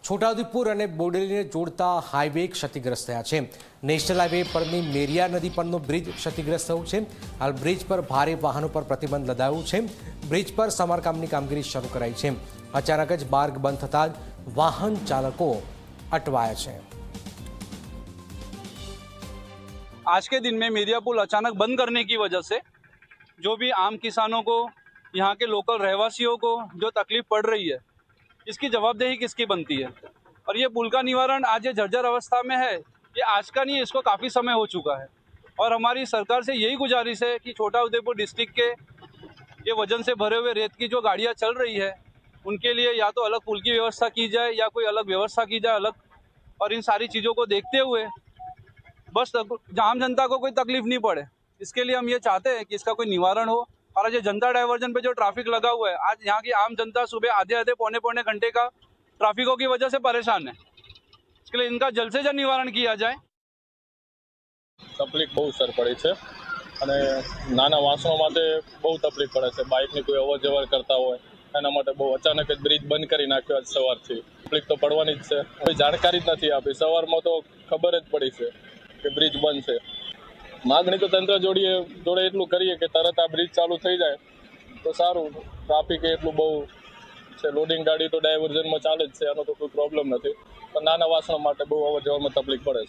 છોટાઉદેપુર અને બોડેલીને જોડતા હાઈવે ક્ષતિગ્રસ્ત થયા છે। નેશનલ હાઈવે પરની મેરિયા નદી પરનો બ્રિજ ક્ષતિગ્રસ્ત થયો છે। હાલ બ્રિજ પર ભારે વાહનો પર પ્રતિબંધ લદાયો છે। બ્રિજ પર સમારકામની કામગીરી શરૂ કરાઈ છે। અચાનક જ માર્ગ બંધ થતાં જ વાહન ચાલકો અટવાયા છે। आज के दिन में मेरिया पुल अचानक बंद करने की वजह से जो भी आम किसानों को, यहाँ के लोकल रहवासियों को जो तकलीफ पड़ रही है, इसकी जवाबदेही किसकी बनती है। और ये पुल का निवारण आज ये जर्जर अवस्था में है, ये आज का नहीं है, इसको काफ़ी समय हो चुका है। और हमारी सरकार से यही गुजारिश है कि छोटाउदेपुर डिस्ट्रिक्ट के ये वजन से भरे हुए रेत की जो गाड़ियाँ चल रही है, उनके लिए या तो अलग पुल की व्यवस्था की जाए या कोई अलग व्यवस्था की जाए अलग। और इन सारी चीज़ों को देखते हुए बस आम जनता को कोई तकलीफ नहीं पड़े, इसके लिए हम ये चाहते हैं कि इसका कोई निवारण हो। और आज ये जनता डाइवर्जन पे जो ट्रैफिक लगा हुआ है, आज यहाँ की आम जनता सुबह आधे पौने घंटे का ट्रैफिकों की वजह से परेशान है। इसके लिए इनका जल्द से जल्द निवारण किया जाए। तकलीफ बहुत सर पड़ी है અને નાના વાસણો માટે બહુ તકલીફ પડે છે। બાઇકની કોઈ અવર જવર કરતા હોય એના માટે બહુ અચાનક જ બ્રિજ બંધ કરી નાખ્યો આજ સવારથી। તકલીફ તો પડવાની જ છે, કોઈ જાણકારી જ નથી આપી। સવારમાં તો ખબર જ પડી છે કે બ્રિજ બંધ છે। માગણી તો તંત્ર જોડે એટલું કરીએ કે તરત આ બ્રિજ ચાલુ થઈ જાય તો સારું। ટ્રાફિક એટલું બહુ છે, લોડિંગ ગાડી તો ડાયવર્ઝનમાં ચાલે જ છે, આનો તો કોઈ પ્રોબ્લેમ નથી, પણ નાના વાસણો માટે બહુ અવર જવરમાં તકલીફ પડે છે।